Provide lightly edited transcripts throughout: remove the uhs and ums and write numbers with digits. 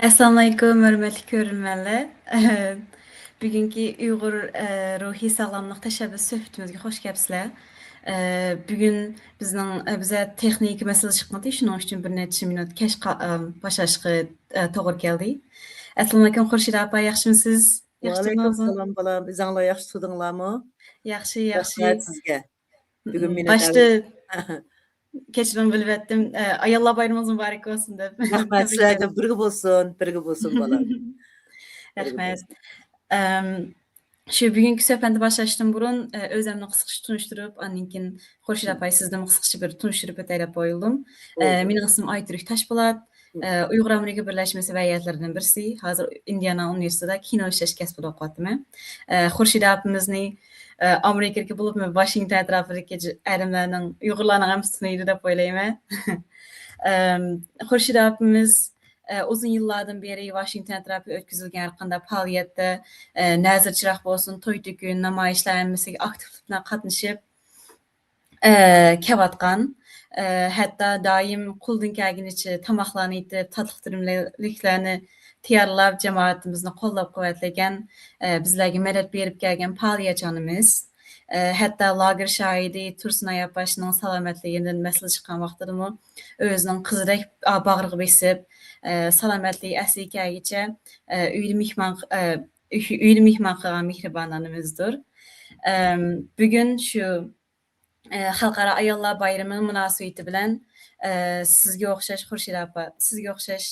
Assalamu alaykum, hörmətli görünmənlər. Bugünkü Uyğur ruhi sağlamlıq təşəbbüs söhbətimizə xoş gəlibsizlər. Bugün bizə texnik məsələ çıxmadı, şunun üçün bir neçə minut keç başlaşqı toğru gəldi. Assalamu alaykum Xurşid apa, yaxşımısınız? Yaxşı Vaalaykum tutdunuzmu? salam balam. Bizanglar yaxshi tutdinglarmi? Yaxşı, Rahmat yaxşı. sizga. Bugun meni Başta keçirin bilib etdim. Ayollar bayramınız mübarək olsun deb. Rahmat sizlarga birga bo'lsin balam. Rəhmət. Şu bugünkü söhbətə başlaşdan burun özümlə qısqaça tunuşdurup, anninkin Xurşid apay sizdən qısqaça bir tunuşdurup ötəylə boyuldum. Mənim ismim Aytürk Taşpolat. Uyğur Amerika Birləşməsi vəziyyətlərindən birisi. Hazır Indiana Universitetində kino işləş kəsbində oxuyatdım. Xurşid apimizni Amerikadakı bulub Washington ətrafındakı əlimlərinin Uyğurlarının hamısını da oylayım. Xurşid apimiz uzun yıllardan beri Washington ətrafı ötküzülgən hər qanda fəaliyyətdə nəzir çıraq olsun, toy tükün, namayişlərinməsi aktivliklə qatnışıb kəvatqan. Hətta daim quldun kəlginiçi tamaqlarını itib, tatlıq dürümlüklərini tiyarlab, cəmaatimizni qollab quvvətləyən, bizlərə mədət verib gəlgən fəaliyyətçanımız. Hətta lager şahidi Tursun Ayapbaşının salamətliyinin məsələ çıxan vaxtdırmı, özünün qızırək bağırıq besib, salamətliyi əsli hikayəcə üylü mihman qılan mihribanlarımızdır. Bugün şu Xalqara Ayollar Bayramı münasibəti bilən sizə oxşaş Xurşid apa, sizə oxşaş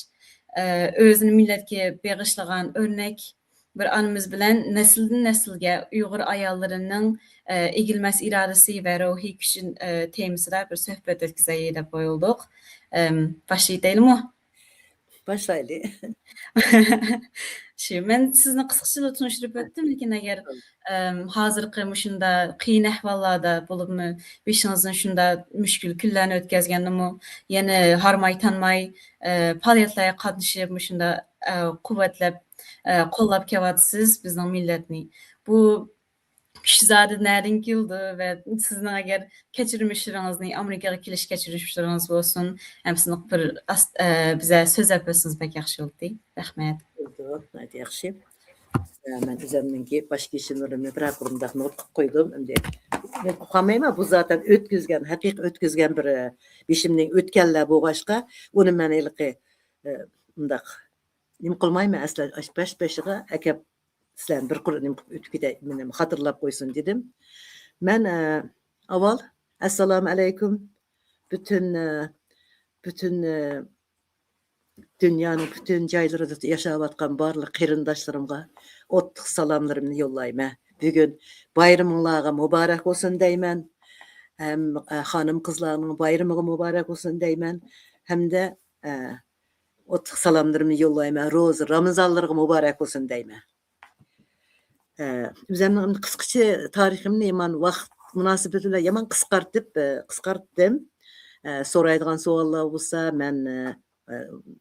özünü millətə bağışlayan örnək bir anımız bilən nəsildən nəsilgə Uyğur ayollarının egilməz iradəsi və ruhi gücün temasında bir söhbət ötküzəyə də boyulduq. Başlayalım mı? Başlaylı. Mən sizinlə qısqaça tunuşdurup ötdüm, lakin əgər hazırkı şunda qiyin əhvallarda bulubmu, beşinizin şunda müşkül küllərini ötkəzgəndimi, yəni harmay tanmay fəaliyyətlərə qatnışıb şunda quvvətləb qollab kəvatsız bizning millətni. Bu kişizadə nədən kildi və sizin əgər keçirmişlərinizni, Amerikaya keliş keçirmişləriniz olsun, həmsini bir bizə söz yapıyorsunuz, bək yaxşı oldu. Rəhmət. Hadi yaxshi. Men o'zimninki boshqa ishlarimni bir qurumda not qilib qo'ydim. Endi men uqamayman, bu zaten o'tkazgan, haqiqiy o'tkazgan bir beshimning o'tganlar bo'lg'ashqa, uni men ilqi undaq nima qilmayman aslan bash-bashiga akab sizlarni bir qur'anim o'tib ketay, meni xotirlab qo'ysin dedim. Men avval assalomu alaykum bütün dünyanın bütün joylarida yashayotgan barliq qarindoshlarimga o'ttiq salomlarimni yo'llayman. Bugun bayraminglarga muborak bo'lsin deyman. Ham xonim qizlarning bayramiga muborak bo'lsin deyman. Hamda o'ttiq salomlarimni yo'llayman. Ro'za Ramazonlarga muborak bo'lsin deyman. O'zimning qisqacha tariximni men vaqt munosabati bilan yomon qisqartdim. So'raydigan savollar bo'lsa, men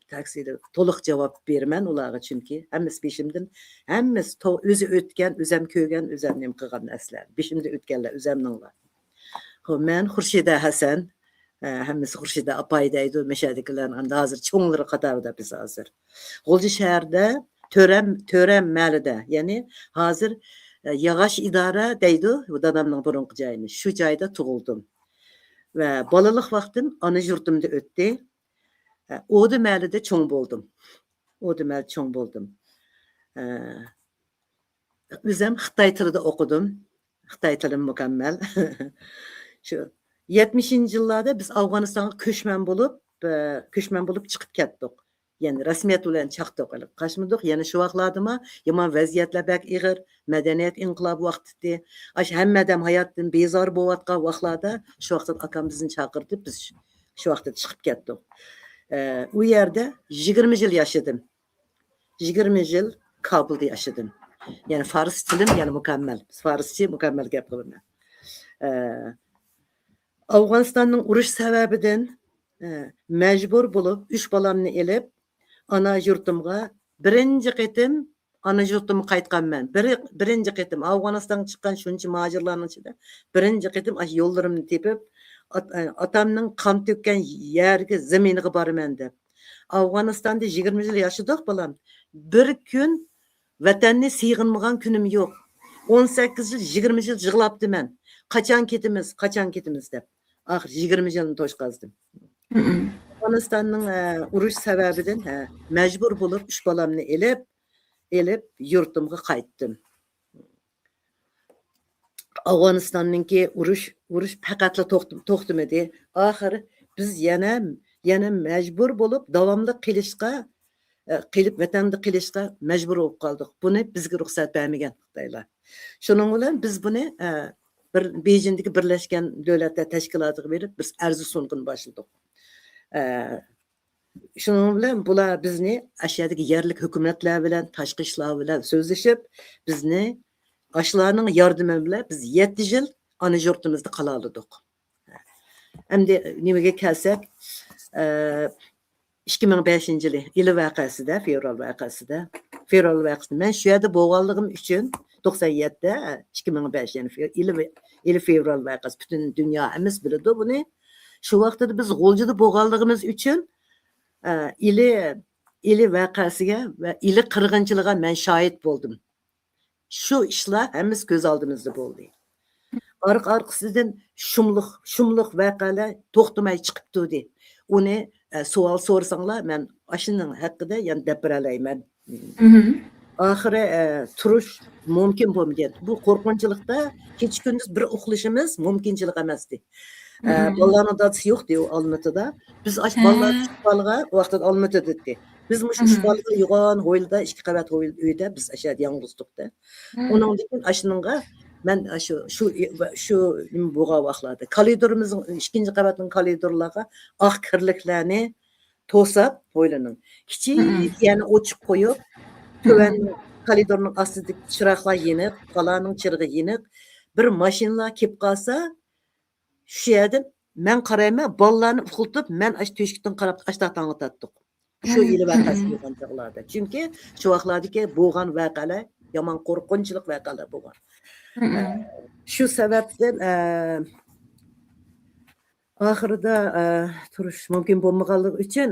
taksida to'liq javob beraman ularga, chunki hammasi beshimdan, hammasi o'zi o'tgan, o'zim ko'rgan, o'zim nima qilgan narsalar. Beshimda o'tganlar o'zimninglar. Xo'p, men Xurshida Hasan, hammasi Xurshida apay deydi, mashadikilarning hozir cho'nglari qatorida biz hozir. G'o'lji shaharda Tören məlida, ya'ni hozir Yağaş idora deydi, bu dadamning burunqi joyini. Shu joyda tug'ildim. Va bolalik vaqtim ona yurtimda o'tdi. O'di məlida cho'ng bo'ldim. O'zim Xitoy tilida o'qidim. Xitoy tilim mukammal. Shu 70-yillarda biz Afg'onistonga ko'chman bo'lib chiqib ketdik. Yani rasmiyat bilan chaqdiq, qaşmıdıq. Yani şu vaqtlardımı yomon vaziyatlar bak ig'ir, madaniyat inqilobi vaqtida, hammadan hayotdan bezor bo'layotgan vaqtlarda shu vaqtda akam bizni chaqirdi, biz shu vaqtda chiqib ketdik. U yerda 20 yil yashadim. 20 yil Kabulda yashadim. Yani fars tilim yani mukammal. Farscha mukammal gap qilaman. Afg'onistonning urush sababidan mecbur bo'lib 3 balamni elib ana yurtimga birinci qitim ana yurtimga qaytganman. Birinci qitim Afg'onistonga chiqqan shuncha muhojirlarning ichida birinci qitim yo'llarimni tepib atamning qon to'kkan yerga zaminiga boraman deb. Afganistan'da 20 yıl yaşadık balam. Bir gün vatanni sıyğınmagan günüm yok. 18 yıl, 20 yıl yığılaptı men. Kaçan ketimiz dep. Ahir 20 yılını toşqazdım. Afganistan'ın uruş sebebinden mecbur bulup 3 balamni elip yurtumga qaytdim. Afganistan'ınki uruş faqatla to'xtamadi. Ahiri biz yana mecbur bulup davamlı qilib vatanda qilishga mecbur bo'lib qoldik. Buni bizga ruxsat bermagan Xitoylar. Shuning bilan biz buni bir Beijingdagi Birlashgan Davlatlar Tashkilotiga berib biz arzu sunqin boshladik. Shuning bilan bular bizni ashadagi yerlik hukumatlar bilan, tashqi ishlar bilan so'zlashib, bizni ashlarning yordami bilan biz 7 yil ana yurtimizda qola oldik. Endi nimaga kelsak, 2005 yılı vaqasida, fevral vaqasida men shu yerda bo'lganligim uchun 97'de 2005 yani yılı fevral vaqasi butun dunyo emas biladi buni. Shu vaqtda biz G'o'ljada bo'lganligimiz uchun ili vaqasiga va ili qirg'inchiligiga men shohid bo'ldim. Shu ishlar hammamiz ko'z oldimizda bo'ldi. Arkasından şumluq vaqalar to'xtamay chiqib turdi. Uni savol so'rasanglar men ashunning haqida yana deb beralayman. Ahiri turish mumkin bo'lmagan. Bu qo'rqinchlikda kecha kunduz bir uxlashimiz mumkinchilik emasdi. Bolalarning dadasi yo'qdi u Olmatada. Biz bolalar vaqtida Olmatada dedi. Biz mush bolalar yo'g'on ho'ylda 2 qavat uyda biz ashad yolg'izlikda. Onun için ashuningga men shu nima bo'lgan vaqtlarda koridorimizni 2 qavatning koridorlarga oq kirliklarni to'sab ho'ylaning. Kichik yana o'chib qo'yib, tuvan koridorning ostida chiroqlar yeniq, qalaning chirig'i yeniq, bir mashinalar kelib qolsa, shu yerdan men qarayman, bolalarni uxlatib, men ash to'shikdan qarab ashtaqtanga tatdik. Shu yili vaqasi bo'lgan chog'larda. Chunki shu vaqtlardagi bo'lgan voqealar yomon qo'rqinchlik voqealar bo'lgan. Shu sababdan oxirida turish mumkin bo'lmaganligi uchun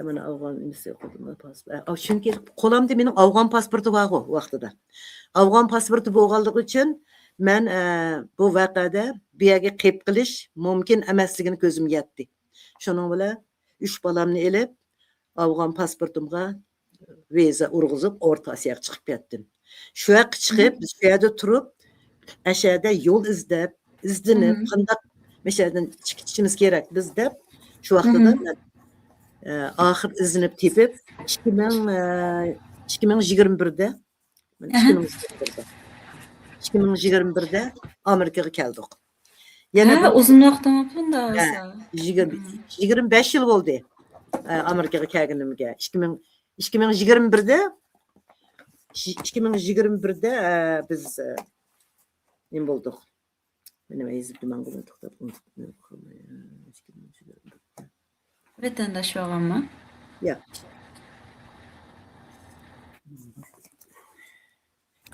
mana Afg'on chunki qo'limda mening Afg'on pasporti bor vaqtida. Afg'on pasporti bo'lganligi uchun men bu voqeada bu yerga kelib qilish mumkin emasligini ko'zim yetdi. Shuning bilan 3 balamni elib Afg'on pasportimga viza urg'izib O'rta Osiyoga chiqib ketdim. Shu yoqqa chiqib, shu yerda turib, ashada yo'l izdanib, qanday meshadan chiqishimiz kerak biz deb shu vaqtida oxir izinib tepib 2021'de Amerikaga keldik. Yana uzun vaqt bo'ldi o'sa. 25 yil bo'ldi. Amerikaga kelganimga. 2021'de biz nima bo'ldik? Nima yezibdim men buni to'xtab Vatandosh bo'lganmi? Yo'q.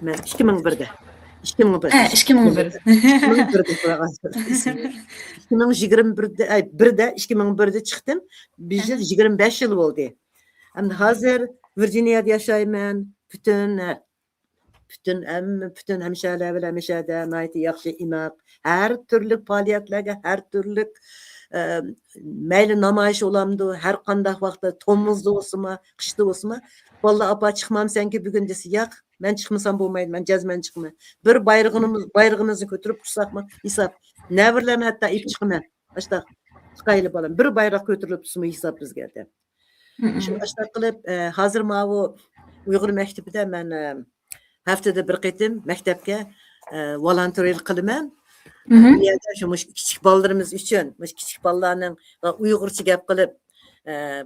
Men 2001'de. 2021'de chiqdim. Biz 25 yil bo'ldi. Endi hozir Virginiyada yashayman. Bütün hemşehriler bilan meshada nayti yaxshi inoq, har turli faoliyatlarga, har turli mayli namoyish olamdi, har qanday vaqtda tomuzda bo'lsinmi, qishda bo'lsinmi, "Valla apa chiqmamsanki bugun" desa, "Yo'q, men chiqmasam bo'lmaydi, men jazman chiqaman." Bir bayrog'imizni ko'tarib tursaqmi, hisob. Navirlarni hatto ip chiqaman. Ashta chiqayli bolam. Bir bayroq ko'tarilib tursa hisob bizga deb. Shu ashta qilib, hozir bu Uyg'ur maktabida men haftada bir qitim maktabga volontyorlik qilaman. Bu yerda shu kichik bolalarimiz uchun, kichik bolalarning Uyg'urcha gap qilib,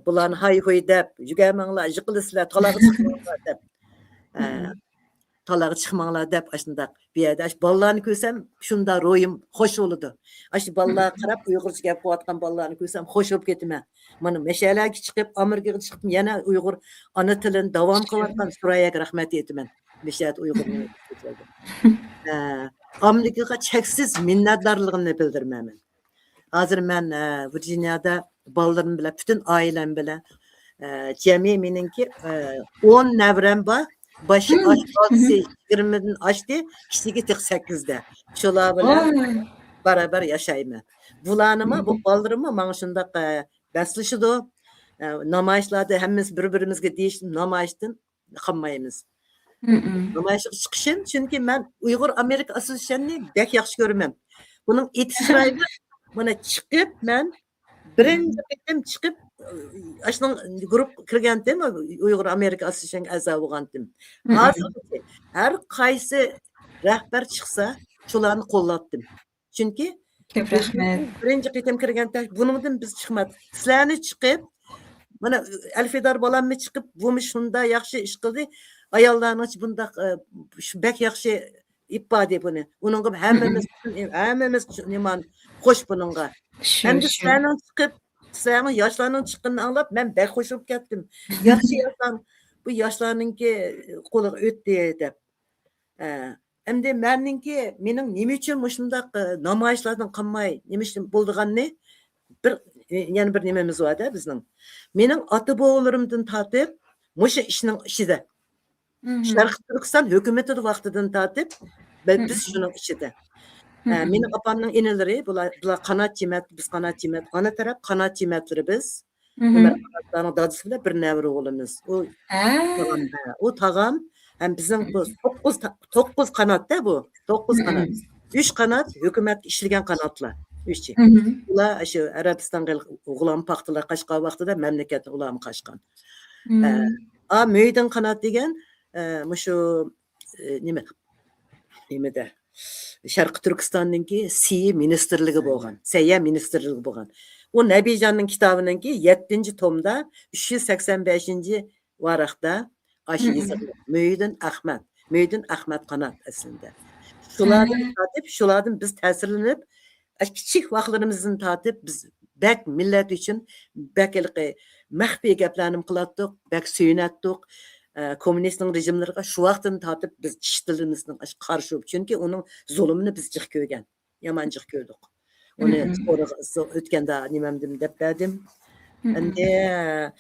bularni hay-hoy deb, "Jugamanglar, yiqilisizlar, talog'i chiqmanglar" deb. Talog'i chiqmanglar deb ashunda bu yerda bolalarni ko'rsam, shunda ro'yim xo'sh bo'ladi. Ash bolalarga qarab Uyg'urcha gap qilayotgan bolalarni ko'rsam xo'sh bo'lib ketaman. Mana meshalarga chiqib, Amerikaga chiqib, yana Uyg'ur ona tilini davom qilayotgan Surayaga rahmat aytaman. Meshat Uyg'urni Amerikaga cheksiz minnatdorligimni bildiraman. Hazır men Virginiyada ballarım bilen, bütün ailem bilen cemi meninki 10 nevrem var. Başı aş, altısı 20'den aştı, kişilik 8'de. Şolar bilen Oy. beraber yaşayma. Bulanıma, bu ballarıma bana şundak beslişido. Namayışlarda hemmimiz birbirimizge deyiştim, namayıştın kılmayımız. Namayışık çıkışın, çünkü ben Uygur Amerika Asosiyasyonunu bek yaxşı görmem. Bunun itisrayı bana çıkıp ben birinci ketim çıkıp aşının grup kirgendim, Uygur Amerika Asosiyasyonu a'zo bo'lgandim. Hazır her kaysı rehber çıksa şularını qo'llatdim. Çünkü Ko'p rahmat. birinci ketim kirgende bunundan biz çıkmadık. Sizlerni çıkıp mana Elfidar balamı çıkıp bu şunda yaxşı iş kıldı. Ayollarını bunda şu bek yaxşı ifade bunu. Onun gibi hemmimiz niman hoş bununla. Hem de senin çıkıp senin yaşlarının çıktığını anlap ben bek hoşup kettim. Yaxşı yaşlan bu yaşlarınki kolu öttü dep. Hem de meninki mening nima uchun mushundaq namoyishlardan qilmay nima uchun bo'ldiganini bir yana bir nimamiz var-da bizning. Mening ota bobolarimdan tortib mushu ishning ichida. Sharq Turkiston hukumati vaqtidan tortib biz shuning ichida. Mening opamning enalari bular qanot yemat, biz qanot yemat, ona taraf qanot yematlari biz. Ular qanotlarning dadisi bilan bir navri o'g'limiz. O tag'am hem bizim bu 9 kanat bu. 9 kanat. 3 kanat hükümet işleyen kanatlar. 3'ü. Ular şu Arabistan'a uğulam paktılar kaçka vaxtıda memleket uğulam kaçkan. Meydan kanat degen şu nime de Şarkı Türkistan'ınki Siyi ministerligi bolgan. Seyya ministerligi bolgan. O Nebijan'ın kitabınınki 7. tomda 385. varaqda aşı yazılır. Müydin Ahmet Kanat aslında. Şulardan biz təsirlenip, kiçik vaxtlarımızın tatip biz bek millet için bek məxfi gəplənim qılatdıq, bek süynətdik. Komünistlik rejimlərə şu vaxtdan tatip biz iştilimizdən qarşı olub. Çünki onun zulmunu biz cıq görgən. Yaman cıq gördük. Onu sonra ötkəndə nimemdim dəpbədim. Əndə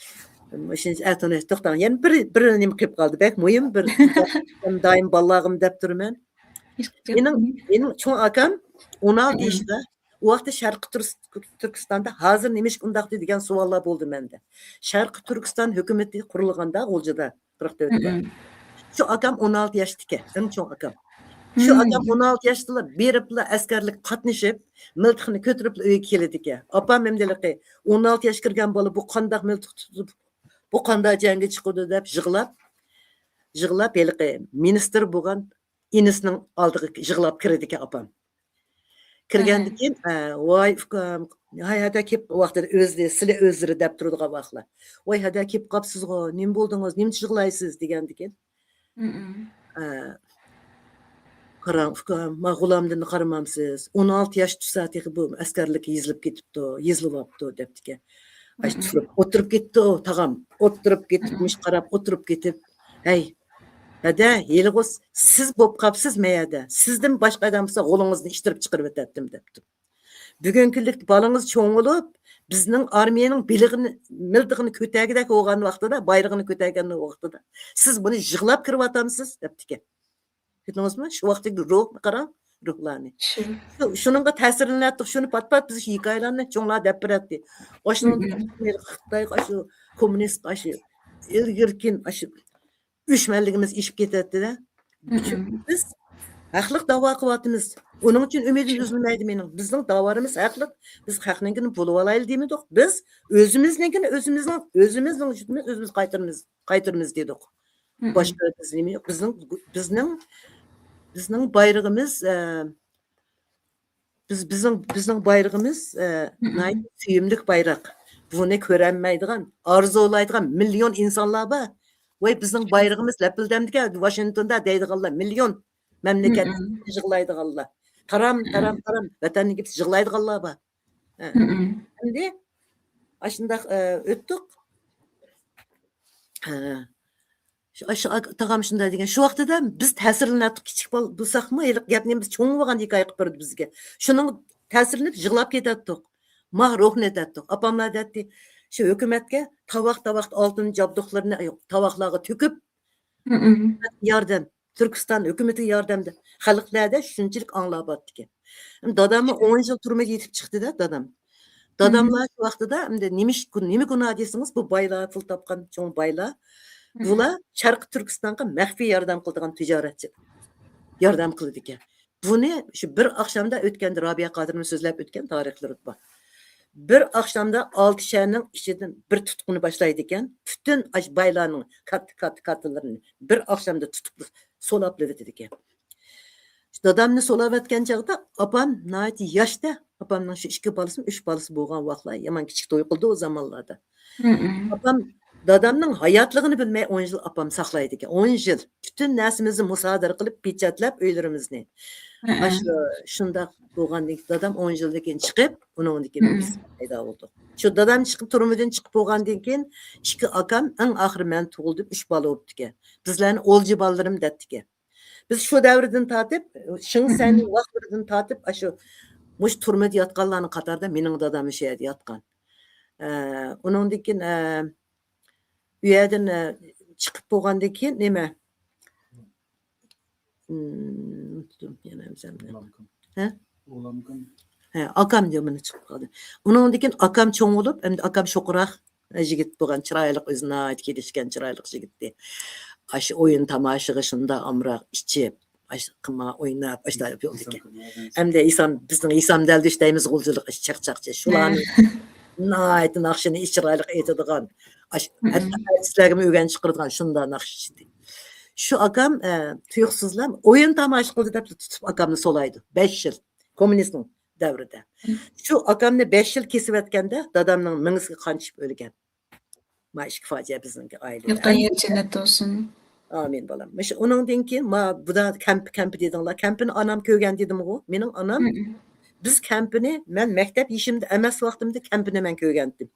Şimdi etonu toxtan. Yani bir nima qilib qoldi. Bek mühim bir daim ballag'im deb turman. Benim çoğun akam 16 yaşda. O vaqtda Sharq Turkistonda hozir nima ish undaq degan savollar bo'ldi menda. Sharq Turkiston hukumati qurilganda G'o'ljada 44da. Şu akam 16 yaşdaki. Eng çoğun akam. Şu akam 16 yaşdalar beribla askarlik qatnashib, miltiqni ko'tarib uyga keladi. Opam memdiligi 16 yosh kirgan bola bu qandaq miltiq tutib bu qanday jangga chiqadi deb yig'lab heliqi ministr bo'lgan inisining oldiga yig'lab kirdi opam. Kirgandan keyin voy hayada kelib vaqtida sizlar o'zlari deb turadigan vaqtlar. Voy hada kelib qolibsiz-ku, nima bo'ldingiz, nima yig'laysiz degandan keyin. Qarang, ma'g'ulamdan qaramamsiz. 16 yosh tutsati bu askarlik yezilibdi debdi. Oturup gitti o tağam. Oturup gitmiş qarab, oturup gitip. Hey, hada, yelg'uz, siz bo'p qapsiz meyada. Sizdan boshqa odam bo'lsa, qo'lingizni ishtirib chiqarib o'tatdim debdi. Bugungi kunlikda balangiz cho'ng bo'lib, bizning armiyaning bilig'ini, miltig'ini ko'tagidek bo'lgan vaqtida, bayrog'ini ko'tagan vaqtida, siz buni yig'lab kirib otamsiz debdi. Ketdingizmi? Shu vaqtdagi ruhni qarang. Ruhlarni. Şununla təsirlənətdik, şunu pat-pat biz hikayələrini çoğunlar dep birətdi. Aşının Xitay aşı, komünist aşı, ilgirkin aşı, üçmənligimiz işib ketətdi də. Biz haqlıq dava qıvatımız. Onun için ümidim üzülməydi menin. Bizning davarımız haqlıq. Biz haqnınkini bulub alaylı demedik. Biz özümüzninkini özümüz qaytırmız dedik. Başqa biz nemi yo'q. Bizning bayrağımız bizning bayrağımız suyumlik bayrak. Bunu ko'ranmaydigan, arzulaydigan milyon insanlar bor. Voy bizning bayrağımız lapildamdiga Washingtonda deydiganlar milyon mamlakat yig'laydiganlar. Taram vatanni gib yig'laydiganlar bor. Endi ashundaq o'tdik. Aşı tağam şunda degan şu vaqtida biz ta'sirlanatdik kichik bo'lsaqmi, gapni biz cho'ng bo'lgan hikoya qilib berdi bizga. Shuning ta'sirlanib yig'lab ketatdik. Mah ruh ne dedi? Apamlar dedi. Şu hükümetke tabak altın jabduqlarını tabaklarga tüküp yardım. Türkistan hükümeti yardımdı. Halklarda şunçilik anlap atdı. Dadamı 10 yıl turma yetip çıktı da dadam. Dadamlar şu vaqtida nima günah deysiniz bu baylar pul topgan çoğun baylar. Bular Sharq Turkistonga maxfiy yordam qiladigan tijoratchi. Yordam qildi ekan. Buni shu bir oqshomda o'tganda Robiya Qodirni so'zlab o'tgan tarixlar bor. Bir oqshomda 6 shaharning ichidan bir tutquni boshlaydi ekan. Butun baylarning kattalarini bir oqshomda tutib solab o'tdi ekan. Dadamni solab o'tgan chog'da opam nihoyat yoshda, opamning shu 2 bolasi, 3 bolasi bo'lgan vaqtlar yomon kichik to'y qildi o zamonlarda. Opam dadamning hayotligini bilmay 10 yil opam saqlaydi ekan. 10 yil butun narsamizni musodara qilib, pechatlab uylarimizni. Shunda bo'lgandan keyin dadam 10 yildan keyin chiqib, undan keyin biz paydo bo'ldik. Shu dadam chiqib turmudan chiqib bo'lgandan keyin 2 akam eng oxiri men tug'ildim, 3 bola bo'libdi ekan. Bizlarni o'lji bolalarim dedi ekan. Biz shu davrdan tortib, Shinsani vaqtidan tortib, shu mush turmada yotganlarning qatorida mening dadam shu yerda yotgan. Undan keyin u yerdan chiqib bo'lgandan keyin nima? Yana o'zimni. Ha? Akam deyman chiqib qoldi. Undan keyin akam cho'ng bo'lib, endi akam sho'qroq yigit bo'lgan, chiroyli o'zini ayt kelishgan chiroyli yigitdi. Aşı oyun tamaşığı şunda amraq içib, qıma oynab, başlayıb yoldu ki. Hem de bizning İsam dəldi işləyimiz qulculuq, çaqçaqçı. Şulanı nayet naqşını içiraylık etadigan. Sizlərimi öyrən çıxırdıgan şunda naqşıçı. Şu akam tuyuqsuzlam oyun tamaşa qıldı deb tutub akamni solaydı. 5 yıl kommunizmin davrida. Şu akamni 5 yıl kesib ötkəndə dadamның mingisga qanchib ölgən. Maşık facia bizning aile. Yurtdan yer cennet olsun. Amin balam. Mesela ondan keyin bu da kamp dedinglar. Kampini anam ko'rgan dedim o. Mening anam biz kampini men maktab yishimda emas vaqtimda kampini men ko'rgandim.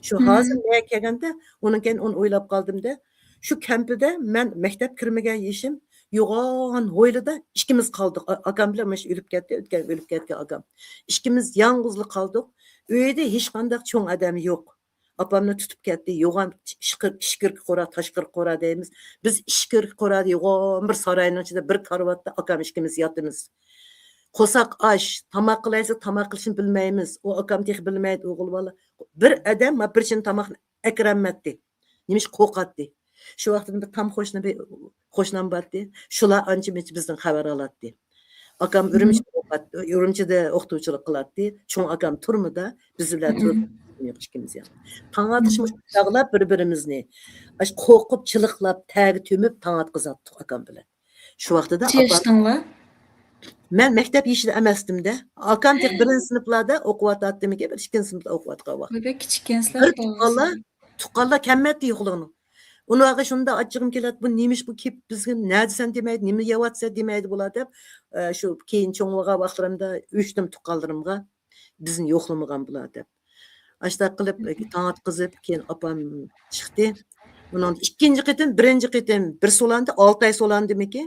Shu hozir men kelganda onun keyin onu o'ylab qoldimda, shu kampida men maktab kirmagan yishim yo'g'on ho'ylida ikkimiz qoldik. Akam bilan mana shu o'lib ketgan akam. Ikkimiz yolg'izlik qoldik. Uyda hech qanday cho'ng odam yo'q. Apamni tutib ketdi. Yo'g'on ishkir qora, tashqir qora deymiz. Biz ishkir qora yo'g'on bir saroyning ichida bir karvatda akam ikkimiz yotimiz. Qo'saq osh, tomoq qilaysa tomoq qilishni bilmaymiz. O akam tex bilmaydi o'g'il bola. Bir odam ma bir chin tomoqni akrammatdi. Nimish qo'qatdi. Shu vaqtda bir tam qo'shnim bordi. Shular ancha-muncha bizdan xabar oladi. Akam Urumchida o'qituvchilik qiladi. Cho'ng akam turmida biz bilan turib ikimiz yani. Tanatışmış dağlab bir-birimizni. Aş qo'rqib, chiliqlab, tagi tömüb tanatqizatdik akam bilan. Shu vaqtida Yaşdınlar? Men maktab yishida emasdim-da. Akam tek 1-sinflarda o'qiyotgandim ekan, 2-sinfda o'qiyotgan vaqt. Böyle kichikensizlar. Tuqqanlar kammatdi yo'qligini. Unaqa shunda achchig'im keladi, bu nemish bu kep bizga nadisan demaydi, nima yeyotsa demaydi bular deb, shu keyin cho'ng'iga vaqtlarimda o'chdim tuqqanlarimga bizni yo'qlamagan bular deb. Ashta qilib tanatqizib keyin opam chiqdi. Undan ikkinchi qitim, birinchi qitim bir solandi, 6 oy solandimiki.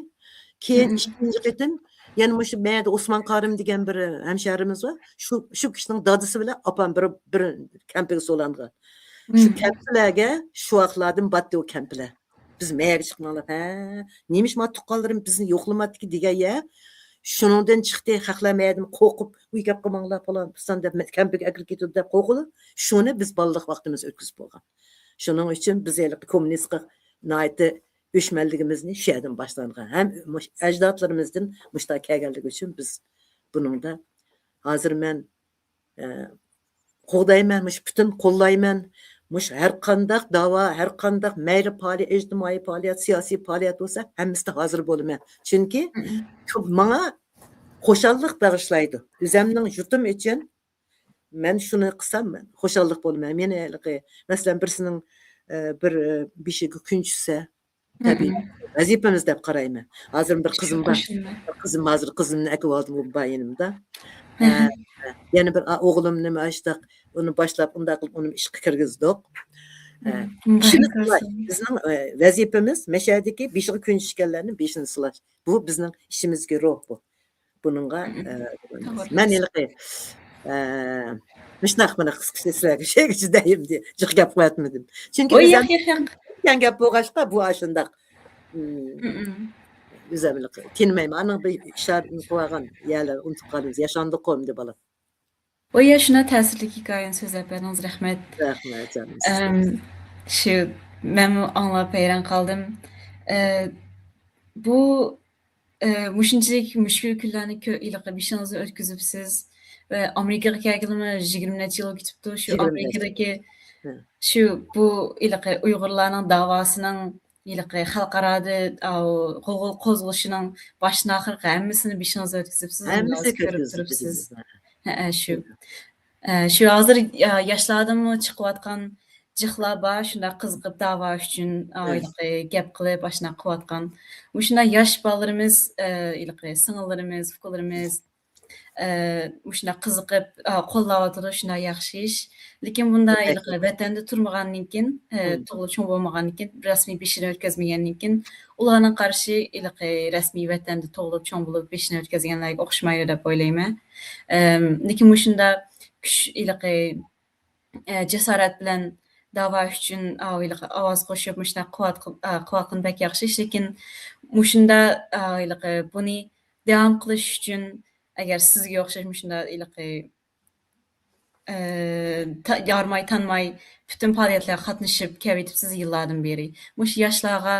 Keyin ikkinchi qitim yana shu mayda Osmon Qarim degan bir hamsharimiz bor. Shu kishining dadasi bilan opam bir kampga solangan. Shu kamplarga shu vaqtlardan batdi o kamplar. Biz mayga chiqmanglar. Ha, nemish ma tuqqanlarim bizni yo'qlamadiki degan ya. Shuningdan chiqdi, haqlamaydim, qo'rqib, uyga qolmanglar falan, bizdan deb kampga akirib ketdi deb qo'rqdi. Shuni biz balliq vaqtimiz o'tkazib bo'lgan. Shuning uchun biz kommunistga naytı o'shmanligimizni shu yerdan boshlangan. Ham ajdodlarimizdan mushtaq kelganligi uchun biz buningda hozir men qo'g'dayman, butun qo'llayman. Har qandaq da'vo, har qandaq mayli faoliyat, ijtimoiy faoliyat, siyosiy faoliyat bo'lsa, hammasida hozir bo'laman. Chunki menga xo'shallik bag'ishlaydi. O'zimning yurtim uchun men shuni qilsam, xo'shallik bo'laman. Meni masalan birsining bir beshiga kun tushsa, tabiiy vazifamiz deb qarayman. Hozir bir qizim bor. Hozir qizimni akib oldim bu bayinimda. Yana bir o'g'limni mashtaq uni boshlab unda qilib uni ishga kirgizdik. Bizning vazifamiz mashadagi beshiga kun tushganlarni beshini silash. Bu bizning ishimizga ruh bu. Buningga men Müşnaq mana qısqacha sizlarga şey deyim diye jiq gap qo'yatmadim. Chunki Oy, o'zim yo'q, yo'q. aytgan gap bo'lg'achqa bu ashundaq Mm-mm. o'zimni tinmayman. Ana bir ishlarni qo'ygan yerlar unutib qolamiz. Yashandiq qo'mdi bola. Oy, ya shuna ta'sirli hikoyani so'zlab berdingiz, rahmat. Rahmat canım sizga. Shu men anglab hayron qoldim. Bu mushunchalik mushkul kunlarni iliqib ishingizni o'tkazibsiz va Amerikaga kelganimga 20 necha yil ketibdi. Shu 20 Amerikadagi Ha. shu bu iliqi Uyg'urlarning davosining iliqi xalqarada qo'zg'alishining boshdan oxiriga hammasini beshingizga o'tkazibsiz. Hammasi Ko'rib ko'tkazib turibsiz. biz. Shu. Shu hozir yoshlardimi chiqayotgan jiqlar bor, shunday qiziqib da'vo uchun gap qilib, ashuna qilayotgan. Shunday yosh bolalarimiz, singillarimiz, ukalarimiz shunday qiziqib qo'llayotdi, shunday yaxshi ish. Lekin bunday vatanda turmagandan keyin, tug'ilib cho'ng bo'lmagandan keyin, rasmiy beshini o'tkazmagandan keyin, ularning qarshi rasmiy vatanda tug'ilib cho'ng bo'lib beshini o'tkazganlarga o'xshamaydi deb o'ylayman. Lekin shunda kuch jasorat bilan da'vo uchun ovoz qo'shib shunday qilgan bak yaxshi ish. Lekin shunda buni davom qilish uchun agar sizga o'xshash shunda yormay tanmay butun faoliyatlarga qatnashib kelibsiz yillardan beri. Mush yoshlarga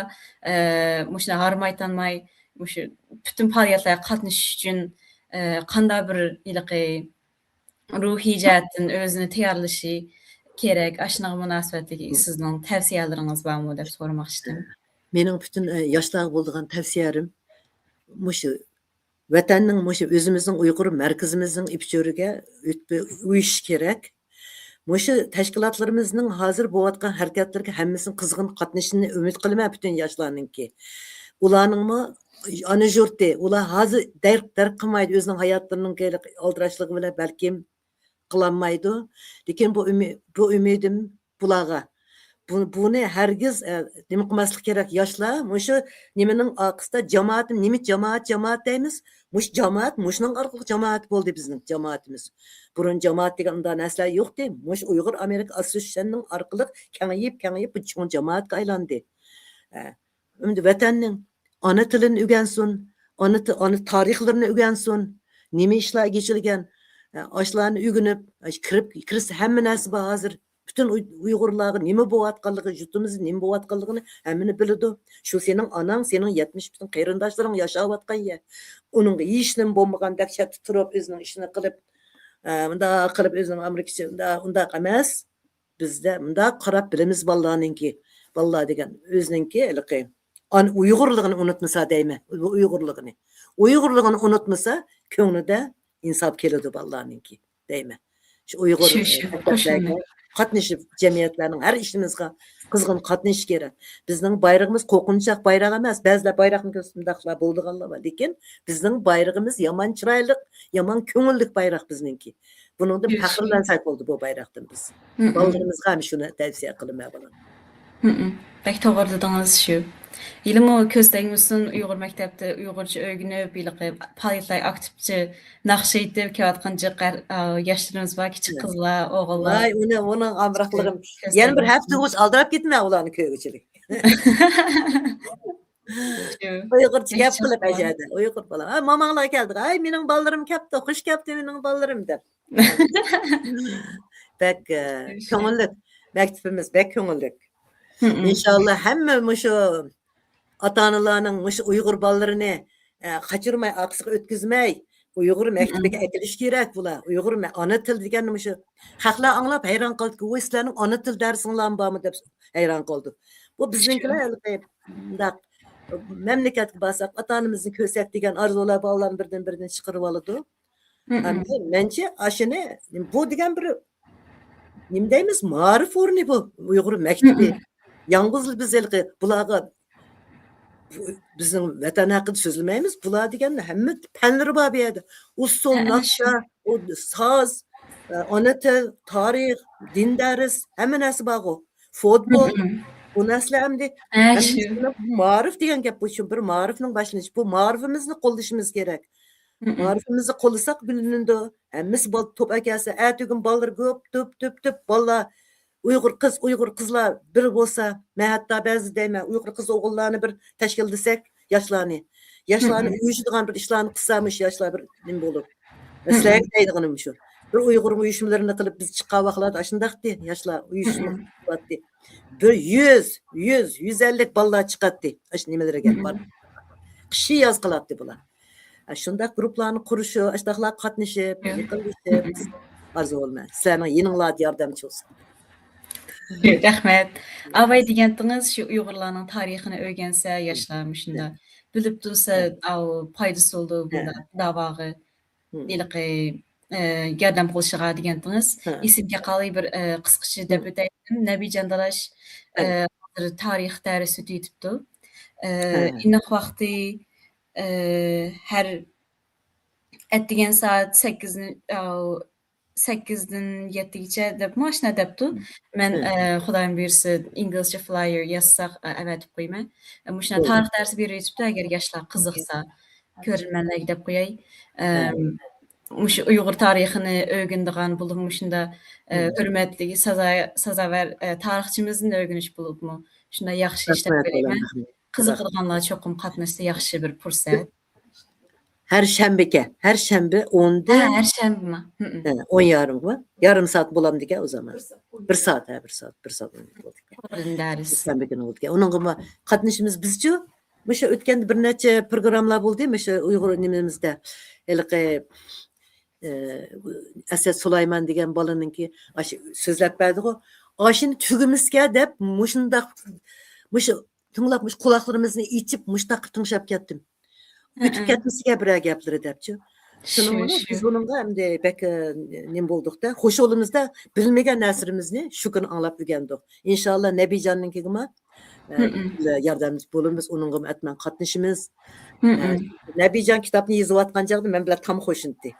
shunda yormay tanmay shu butun faoliyatlarga qatnashish uchun qanday bir ruhiy jihatdan o'zini tayyorlashi kerak. Ashuna munosabatli sizning tavsiyalaringiz bormi deb so'ramoqchidim. Mening butun yoshlarga bo'lgan tavsiyalarim mushu vatanning mushu o'zimizning Uyg'ur markazimizning ipchoriga uyish kerak. Mushu tashkilotlarimizning hozir bo'layotgan harakatlarga hammasini qizg'in qatnashishini umid qilaman butun yoshlarningki. Ularningmi ana jurti, ular hozir darq qilmaydi o'zining hayotlarining oldirashligi bilan balkim qilolmaydi. Lekin bu umidim bularga. Buni hargiz nima qilmaslik kerak yoshlar. Mushu nimaning orqasida nima jamoat deymiz. Mush jamoat, mushning orqali jamoat bo'ldi bizning jamoatimiz. Burun jamoat degan unda narsalar yo'qdi. Mush Uyg'ur Amerika Assosiatsiyaning orqali kengayib bu cho'ng jamoatga aylandi. Endi vatanning ona tilini o'rgansin, ona tarixlarini o'rgansin, nima ishlar kechirgan, oshlarni o'rganib, kirsa hamma narsa bor hozir. Bütün Uyg'urlarga nima bo'layotganligi, yurtimiz nima bo'layotganligini hammani biladi. Shu sening onang, sening 70 butun qarindoshlaring yashayotgan yer. Uning ishning bo'lmagan dahshat turib o'zining ishini qilib, bunda qilib o'zining Amerikacha unda emas. Bizda bunda qarab bilamiz bolalarningki, bolalar degan o'zininki Uyg'urligini unutmasa deyman. Uyg'urligini unutmasa, ko'nglida insof keladi bolalarningki deyman. Shu Uyg'ur qatnashib jamiyatlarning har ishimizga qizg'in qatnashish kerak. Bizning bayrog'imiz qo'rqinchli bayroq emas. Ba'zilar bayroqni ko'rsatmoqlar bo'lganlar bor, lekin bizning bayrog'imiz yomon chiroyli, yomon ko'ngilli bayroq bizningki. Buningdan faxrlansak bo'ldi bu bayroqdan biz. Bolarimizga ham shuni tavsiya qilaman bular. Bak to'g'ri dedingiz shu. Ilmi ko'zdagimizdan Uyg'ur maktabda Uyg'urcha o'rganib, faoliyatlar aktivchi naqsh etib kelayotgan yoshlarimiz bor, kichik qizlar, o'g'illar. Voy, uni amroqligim. Yana bir hafta o'z aldirab ketma ularni ko'rguchilik. Uyg'urcha gap qilib ajadi. Uyg'ur bola. Momanglar keldi. Ay, mening bolalarim keldi, xush keldi mening bolalarim deb. Bak ko'ngilli. Maktabimiz bak ko'ngilli. İnşallah hamma shu ota-onalarning shu Uyg'ur bolalarini qochirmay, aqsiga o'tkazmay, Uyg'ur maktabiga aytilish kerak bular. Uyg'ur ona til deganni shu xalqlar anglab hayron qoldi. "Voy, sizlarning ona til darsinglar bormi?" deb hayron qoldi. Bu biznikilar bundaq mamlakatga borsak, ota-onamizni ko'rsak degan orzular bolalarni birdan chiqarib oladi. Mencha ashuni bu degan bir nima deymiz? Ma'rif o'rni bu Uyg'ur maktabi. Yalnız biz bularga bizning vatan haqida so'zlamaymiz. Bular degan hamma fanlari bor bu yerda. Usul, naqsha, soz, ona til, tarix, din dars, hamma narsa bor. Futbol, bu narsalar hamda ma'rif degan gap bu bir ma'rifning boshlanishi. Bu ma'rifimizni qo'llashimiz kerak. Marifimizni qo'llasak bilinadi. Hammasi bal top akasi, atugin ballar ko'p ballar Uyg'ur qizlar bir bo'lsa, men hatto ba'zi deyman, Uyg'ur qiz o'g'illarni bir tashkil desak, yoshlarni uyushadigan bir ishlarni qilsamish, yoshlar bir nima bo'lur. Sizlarga deydiganim shu. Bir Uyg'ur uyushmalarini qilib biz chiqqan vaqtlarda shundaqdi, yoshlar uyushma qiladi. Bir 150 ballar chiqadi. Ash nimalarga bor. Qishi yoz qiladi bular. Shundaq gruplarni qurishi, ashtaqlar qatnashib, yiqilishib, arzu bo'lmaydi. Sizlarning yeninglarga yordamchi bo'lsin. Rahmat. Avay degandingiz shu Uyg'urlarning tarixini o'rgansa, yoshlar shunda bilib tursa, foydasi bo'ldi bunda davog'i. Iliqi yordam qilishiga degandingiz. Esimga qolay bir qisqacha deb o'taydim. Nabijon Dalash hozir tarix darsi o'tibdi. Iniq vaqti her ettiğin saat 8'den 7'gece deb maşına deptu. Men Xudayım birisi İngilizce flyer yazsaq evet qo'yma. Muşuna tarix dersi bir YouTube'da agar yoshlar qiziqsa ko'rilmanlarga deb qo'yay. Muş Uyg'ur tarixini o'rganadigan bo'lib mushunda hurmatli sazavar tarixchimizni o'rganish bo'libmi? Shunda yaxshi ishlab berayman. Qiziqadiganlar cho'qim qatnashsa yaxshi bir fursat. Her şembe 10'da. Her şembe mi? 10 yarım var. Yarım saat bulam dike o zaman. Bir saat. Şembe günü oldu. Onun gibi katnışımız bizce. Mışa ötken bir neçe programlar buldu. Mışa Uygur nimemizde. Elki Esed Sulayman degen balanın ki sözlep verdik o. Aşını tügümüzge dep mışa tınlapmış kulaklarımızı içip mıştaq tınşap kettim. Ütüp ketmesiga bir gaplar depçi. Şunun biz bununla hem de pek nim bulduk da hoş olumuzda bilmegen narslarimizni şu gün anlap bilgendik. İnşallah Nebican'ınki gibi yardımcı bolumuz onun gibi etmen katnışımız. Nebican kitabını yazıp atkan çağda men bile tam hoşunti.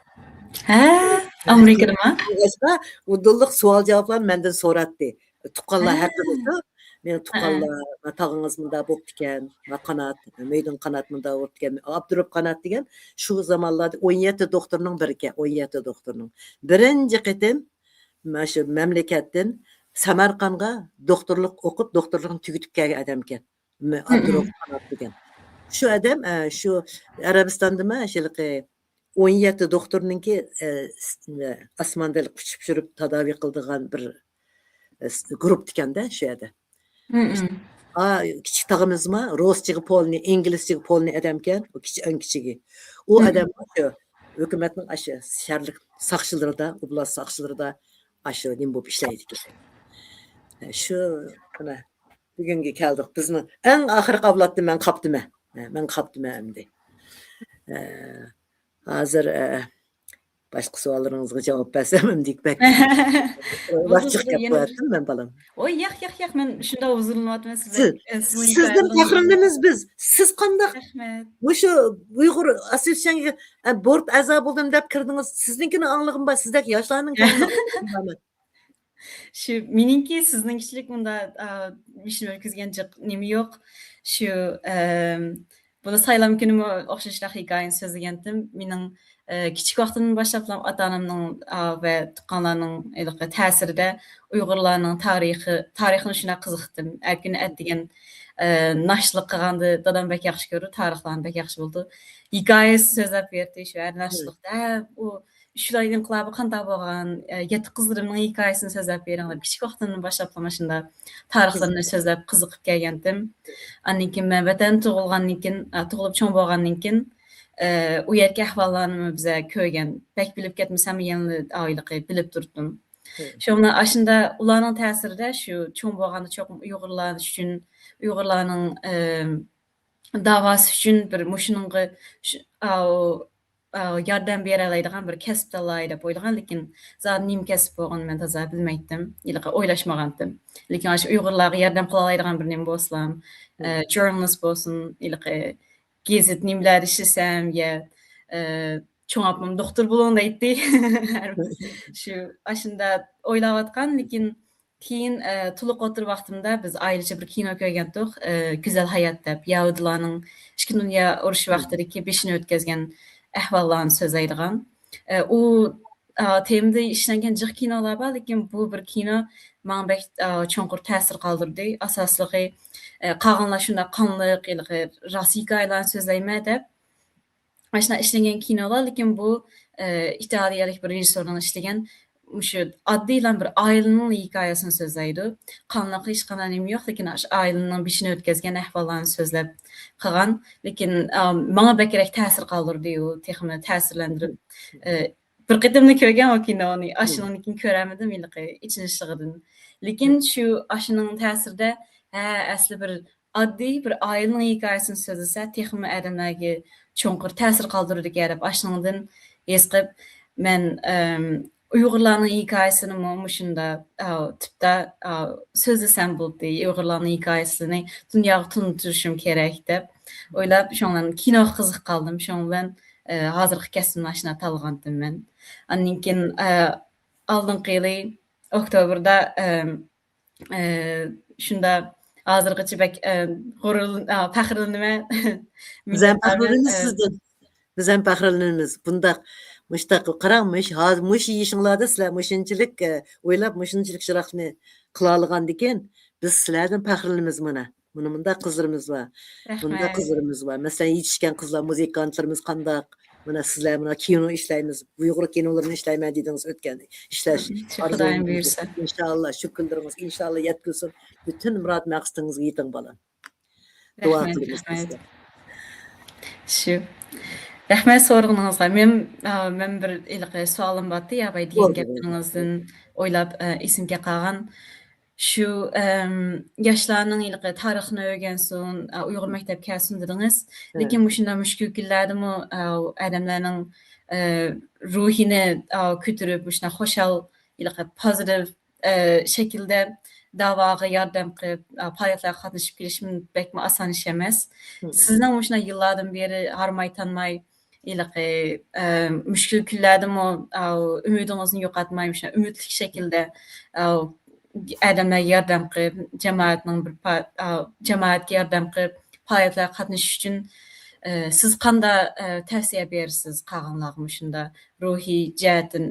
Amerika'da mı? Udulluq sual cevaplar menden sorattı. Tukallar her türlü. Men tukallar, tağınız mında bop diken, kanat, meydin kanat mında bop diken, Abdurup kanat diken, şu zamanlarda 17 doktorunun birike, 17 doktorunun. Birinci qitim, memleketten Samarqandga doktorluk okup, doktorluğunu tügütüp kelgen adam eken. Abdurup kanat diken. Şu adam, şu Arabistan'da mı, 17 doktorunun ki asmandalik uçup sürüp tadavi kıldığan bir grup diken de şu adam. Kiçik tağımız mı? Rusçığı polni, İngilizçığı polni adamken, o en küçüğü. O adam şu hükümetin aşı, şerlik sakçıları da, oblast sakçıları da aşı nim bu işleydi. Şu bugünkü geldik bizni en ahir kablattım ben kaptım. Ben kaptım emdi. Hazır başka sorularınızga cevap versem dik bek. Vakit yapıyordum ben balam. Oy yak men şunda uzunlamatma Sizden fakrındınız biz. Siz qandaq? Şu Uygur Asosiasyoniga board a'zo bo'ldim deb kirdingiz. Sizninkini anlig'im bor, sizdagi yoshlarning Şu meninki sizninkichilik bunda ishni o'tkazgan nima yo'q. Şu buni saylam kunimi o'xshashroq hikoyani so'zlagandim. Mening kichik vaqtimdan boshlab ota-onamning va tuqqanlarning ta'sirida Uyg'urlarning tarixini shuna qiziqdim. Erkin degan nashlik qilganda dadam bek yaxshi ko'rdi, tarixlarni bek yaxshi bo'ldi. Hikoyasi so'zlab berdi shu nashlikda. U shular inqilobi qanday bo'lgan, yetti qizlarimning hikoyasini so'zlab beringlar. Kichik vaqtimdan boshlab shunda tarixlarni so'zlab qiziqib kelgandim. Andan keyin men vatan tug'ilib cho'ng bo'lgandan keyin u yerga ahvollarni biza ko'rgan. Bek bilib ketmasam yana oilaga bilib turdim. Shunda ashunda ularning ta'sirida shu cho'ng bo'lganda cho'qim Uyg'urlarning da'vosi uchun bir mushuninga yordam bera oladigan bir kasb tanlay deb o'ylagan, lekin zot nim kasb bo'lgan men toza bilmaydim, iliqa o'ylashmagandim. Lekin shu Uyg'urlarga yordam qila oladigan bir nim bo'lsam, journalist bo'lsin, iliqa gezit nimlar ishlasam ya cho'ng opam doktor bo'lin deydi. Shu ashunda o'ylayotgan, lekin keyin to'liq o'tir vaqtimda biz ailecha bir kino ko'rgandik, Güzel hayot deb, Yahudilarning ikki dunyo urushi vaqtidagi beshini o'tkazgan ahvollarni so'zlaydigan. U temada ishlangan jiq kinolar bor, lekin bu bir kino manga bek cho'nqur ta'sir qoldirdi. Asosligi qolganlar shunday qonliq, rost hikoyalarni so'zlayman deb Aslında işlenen kinolar, lekin bu İtaliyalik bir rejissörün işlegen şu adıyla bir ailenin hikayesini sözleydi. Kanlıq hiç qanday yo'q, lekin ailenin bishini o'tkazgan ahvollarni so'zlab qilgan. Lekin menga bekrak ta'sir qoldirdi u, texmi ta'sirlantirib. Bir qitimni ko'rgan o kinoni, ashundan ko'ramadim, ichinishlig'idan. Lekin shu ashuning ta'sirida asli bir oddiy bir ailenin hikoyasini so'zlasa, texmi odamlarga cho'nqur ta'sir qoldirdi deb ashundan his qilib men Uyg'urlarning hikoyasini shunda tipda so'zlasam bo'ldi. Uyg'urlarning hikoyasini dunyoga tuntirishim kerak deb o'ylab, shundan kino qiziq qoldim. Shundan hozirgi kasbimni shuna tanlagandim men. Andan keyin oldingi yili oktyabrda shunda hozirgacha bak faxrlanaman. Biz ham faxrlanamiz sizdan. Biz ham faxrlanamiz. Bundaq muştaq qarangmış, hozir mush yishinglarda sizlar mushunchalik o'ylab mushunchalik shiraqni qila olgandikan, biz sizlardan faxrlanamiz mana. Buni bunda qizlarimiz bor. Bunda qizlarimiz bor. Masalan, yetishgan qizlar, muzikantlarimiz qandaq. Mana sizlar mana kino ishlaymiz. Uyg'ur kinolarini ishlayman dedingiz o'tganda. Ishlash Xudoyim buyursa. Inshaalloh shukrlarimiz inshaalloh yetkazsin. Bütün murod maqsadingizga yeting bolam. Duo qilamiz sizga. Shu. Rahmat so'rag'iningizga. Men bir savolim bordi, yabay degan gapingizdan o'ylab esimga qolgan. Shu yoshlarning tarixini o'rgansin, Uyg'ur maktabga kelsin dedingiz. Lekin shunday mushkul kunlardami odamlarning ruhini ko'tarib, shunday xo'shal, pozitiv shaklda da'voga yordam qilib, faoliyatlarga qatnashib kelish bekmi oson ish emas. Sizning shunday yillardan beri harmay tanmay mushkul kunlardami umidingizni yo'qotmay, shunday umidli shaklda odamlarga yordam qilib, jamoatga yordam qilib, faoliyatlarga qatnashish uchun siz qanday tavsiya berasiz qolganlarga shunda ruhiy jihatdan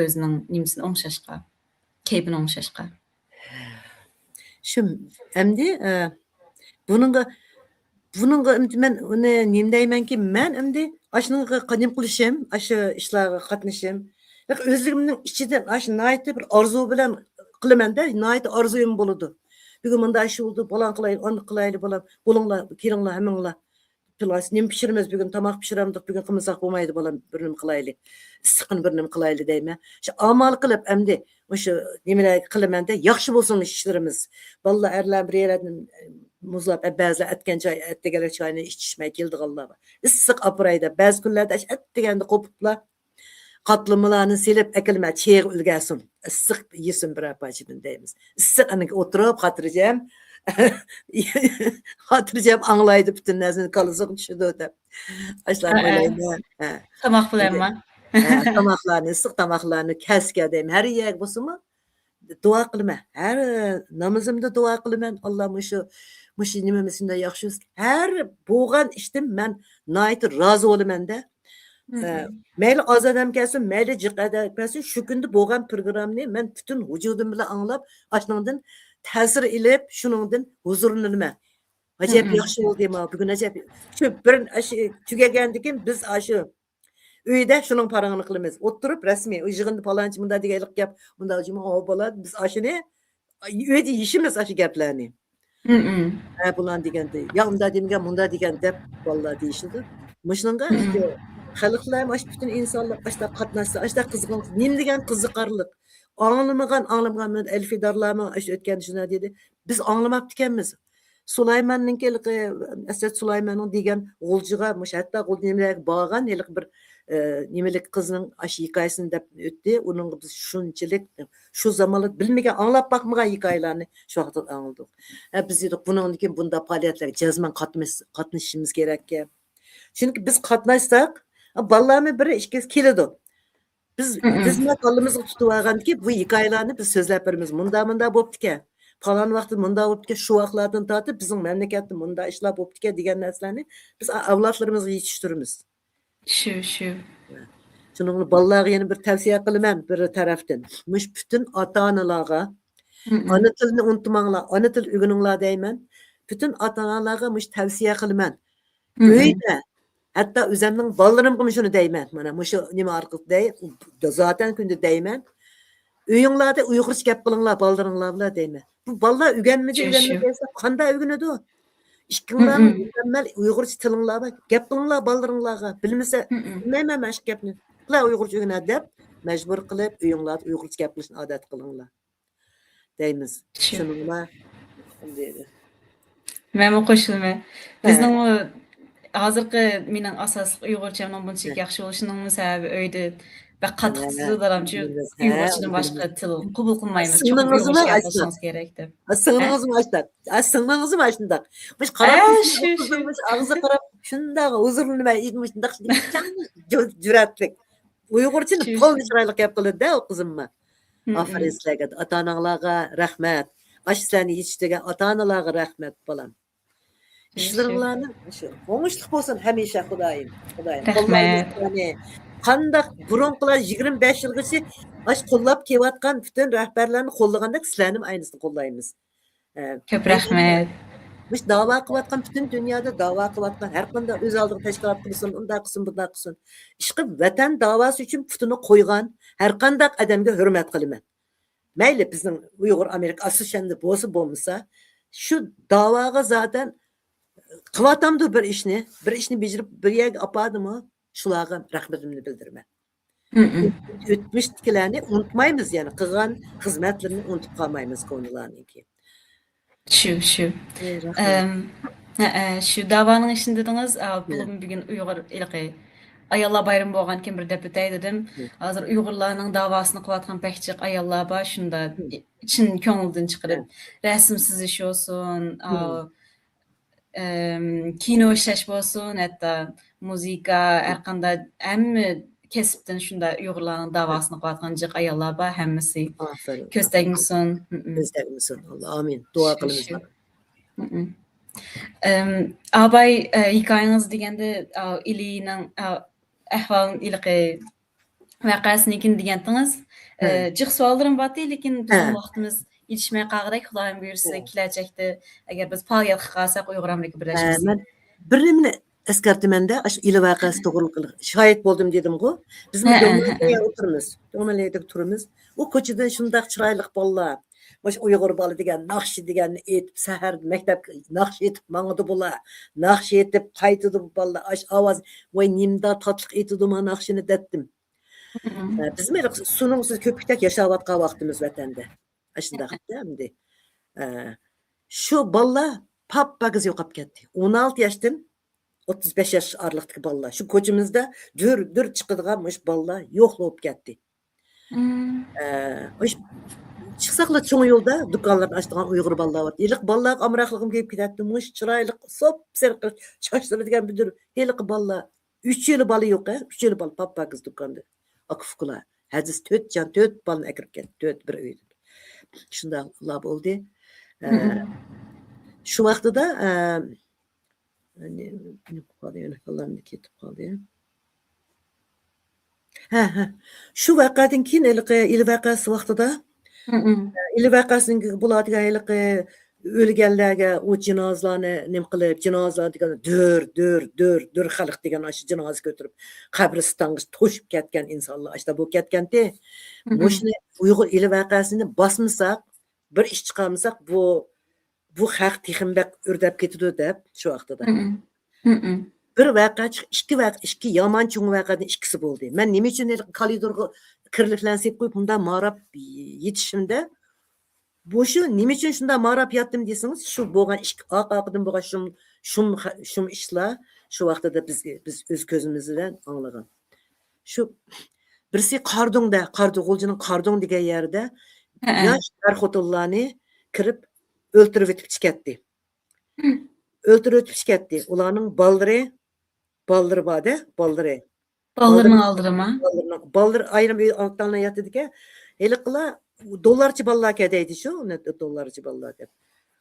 o'zining nimasini o'ngshashga, kayfini o'ngshashga? Shu endi buningga men uni nima deymanki, men endi ashunga qadim qilishim, ashu ishlarga qatnashim, o'zligimning ichidan ashu nayt bir orzu bilan qilaman-da, nayt orzuyim bo'ladi. Bugun bunda shu bo'ldi, bolan qilaylik, uni qilaylik, bolam, bo'linglar, kelinglar, hammanglar. Pilas nima pishiramiz bugun, tomoq pishiramdik, bugun qilmasak bo'lmaydi, bolam, bir nima qilaylik. Issiqni bir nima qilaylik deyman. Shu amal qilib endi o'sha nimalar qilaman-da, yaxshi bo'lsin ishlarimiz. Balla erlar bir yerdan muzlab, ba'zilar atgan choy, atdegalar choyni ichishmay keldiganlar bor. Issiq aprayda, ba'zi kunlarda atdeganda qopiblar. Qatlamalarni silib, akilma cheyg'i ulgasin. Issiq yesin bir apachidan deymiz. Issiq aniga o'tirib, xotirjam anglaydi bütün narsani qalisiq tushidi deb. Ashlar o'ylayman. Tomoq bilanmi? Tomoqlarni, issiq tomoqlarni kasga deyman. Har yer bo'lsa-mi? Duo qilaman. Har namozimda duo qilaman. Alloh mushu nimamizni yaxshi. Har bo'lgan ishdan men nihoyat rozi bo'laman-da. Mayli ozodam kelsin, mayli jiqada kelsin, shu kunda bo'lgan programmani men bütün vujudim bilan anglab, ashundan ta'sir ilib, shuningdan huzurlanaman. Ajab yaxshi bo'ldi ma, bugun ajab. Shu bir tugagandan biz shu uyda shuning parangini qilamiz. O'tirib rasmiy yig'indi palonchi bunda deganlik gap, bunda juma bo'ladi. Biz ashuni uyda yeyishimiz shu gaplarni. Bulan deganda, ya unda degan, bunda degan deb vallahi deyishdi. Mushunga xalqlar, bütün insonlar ashta qatnashsa, ashta qiziqgan, nima degan qiziqarlik. Anglamagan elfidarlarning o'tgan shuna dedi. Biz anglamabdi ekanmiz. Sulaymanninki Asad Sulaymanning degan g'uljiga, hatto nimalarga borgan bir nimalik qizning hikoyasini deb o'tdi. Uning biz shunchalik shu zamonda bilmagan, anglab bakmagan hikoyalarni shu vaqtda angladik. Biz dedik, bundan keyin bunda faoliyatlarga jazman qatnashishimiz kerak. Chunki biz qatnashsak, balalarni biri ikkisi keladi. Biz qalbimizga tutib olganki, bu hikoyalarni biz so'zlab beramiz. Munda bo'pti-ku. Falan vaqtda munda bo'pti-ku, shu vaqtlardan tortib bizning mamlakatda munda ishlar bo'pti-ku degan narsalarni biz avlodlarimizga yetishtiramiz. Şu. Şunun ballarga yana bir tavsiye kılıman bir taraftan. Muş bütün ata-analarga ana tilini unutmanglar, ana til öğreninglar deyman. Bütün ata-analarga muş tavsiye kılıman. Öyle. Hatta özümün ballarımga şunu deyman. Mana muşu nima arqılı dey, zaten kunde deyman. Uyuңlarda Uyg'urcha gap qilinglar ballarыңlar bilan deyman. Bu ballar öğrenmedi desa qanday öğrenadi o? İşkinglar mükemmel Uyg'urcha tilinglar bor. Gap qilinglar ballarыңlarga. Bilmasa bilmayman mana shu gapni. Qila Uyg'urcha öğrenadi deb majbur qilib uyuңlarda Uyg'urcha gap qilishni odat qilinglar. Deymiz. Shuninglar deydi. Men qo'shilma. Ha. Bizning hozirgi mening asosli Uyg'urchamning bunchalik yaxshi bo'lishining sababi uyda va qattiq sizlaramchi Uyg'urchadan boshqa til qabul qilmaymiz. Cho'qim Uyg'urcha gaplashingiz kerak deb. Sığınığızı açtı. Sığınığızı açtı. Biz qarab biz ağzı qarab şundaq huzurlanma etmiş şundaq cüratlik. Uyg'urchani qo'l chiroyli gap qiladi da o qizimma. Aferin sizlarga, ota-onalarga rahmat. Ashlarni yetishtirgan ota-onalarga rahmat bolam. İşleringlarni shu o'ngishli bo'lsin hamisha Xudoyim. Rahmat. Qandaq burunqilar 25 yilgacha ash qo'llab kelayotgan bütün rahbarlarni qo'llaganda sizlarni aynısını qo'llaymiz. Ko'p rahmat. Biz da'vo qilayotgan bütün dunyoda da'vo qilayotgan har qanday o'z oldiga tashkilot qilsin, unda qilsin, bunda qilsin. Ishqi vatan da'vosi uchun putini qo'ygan har qanday odamga hurmat qilaman. Mayli bizning Uyg'ur Amerika asosiyanda bo'lsa bo'lmasa, shu da'voga zaten qilatamdı bir ishni bejarib bir yerga opadimi, shularga rahmatimni bildiraman. O'tmishdagilarni unutmaymiz, ya'ni qilgan xizmatlarini unutib qolmaymiz ko'ngillarniki. Şu. Şu davanın içinde dediniz, bugün Uyghur ilqi ayollar bayramı bo'lgan kim bir deb o'tay dedim. Hozir Uyg'urlarning davosini qilayotgan pekchiq ayollar bor, shunda chin ko'ngildan chiqarib rasm chizish olsun, kino ishlash bo'lsin, hatto muzika, har qanday hamma kesibdan shunda Uyg'urlarning davosini qilayotgan jiq ayollar bor, hammasi Aferin. ko'z tegmasin. Ko'z tegmasin. Allah amin. Duo qilamiz. Abay hikoyangiz deganda ilining ahvolini ilqi vaqasinikin degandingiz. Jiq savollarim bor, lekin bizning vaqtimiz yetishmay qolgandek. Xudoyim buyursa kelajakda agar biz faoliyat qilib qolsak Uyg'ur Amerika birlashmasi. Men bir nimani eskartimanda ash ili vaqasi to'g'riliq shohid bo'ldim dedim-ku. Biz Do'malayda turamiz. U ko'chada shundaq chiroyli bolalar. Mush Uyg'ur bola degan naqshi deganni aytib sahar maktabga naqsh aytib mangdi bular. Naqsh aytib qaytdi bolalar. Ash ovoz voy nimda tatliq aytdi ma naqshini detdim. Biz meni sunungsiz ko'pikdak yashayotgan vaqtimiz vatanda. Ashundaq endi. Shu bolalar pappagiz yo'qolib ketdi. 16 yoshdan 35 yosh oraliqdagi bolalar. Shu ko'chimizda dur chiqadigan mush bolalar yo'q bo'lib ketdi. Chiqsaqlar cho'ng yo'lda do'konlarni ochadigan Uyg'ur bolalar bor. Yiliq bolalar amroqligim kelib ketadi. Mush chiroyli sop serqir chochlarigan bir yiliq bolalar 3 yil bola yo'q, 3 yil bola pappagiz do'konda. Akufkular. Hadis 4 bolani akirib ketdi. 4 bir uyda. Shunday bo'ldi. Shu vaqtida Allah'ım ketib qoldi. Shu vaqadan keyin il vaqasi vaqtida il vaqasining bo'ladigan o'lganlarga u jinozalarni nim qilib, jinozalar degan dur xalq degan shu jinoza ko'tarib qabristonga to'shib ketgan insonlar ashta bu ketganda mushni Uyg'ur il vaqasini bosmasak, bir ish chiqarmasak bu haq texinbaq o'rdab ketadi deb shu vaqtida. Bir vaqa, ikki yomon chung vaqadan ikkisi bo'ldi. Men nima uchun koridorga kirliklansib qo'yib bunda marab yetishimda bu shu nima uchun shunda marab yotdim desangiz, shu bo'lgan oqidan bo'lgan shum ishlar shu vaqtida biz o'z ko'zimiz bilan anglagan. Shu birisi Qardug'uljining Qardung degan yerda yosh xotinlarni kirib o'ltirib o'tib chiqatdi. Ularning baldiri bor-da, baldiri. Ballarını aldırma. Baldır ayrim altlarına yatırdı ki, heliqlar dollarçı ballar kedeydi şu, ne dollarçı ballar deb.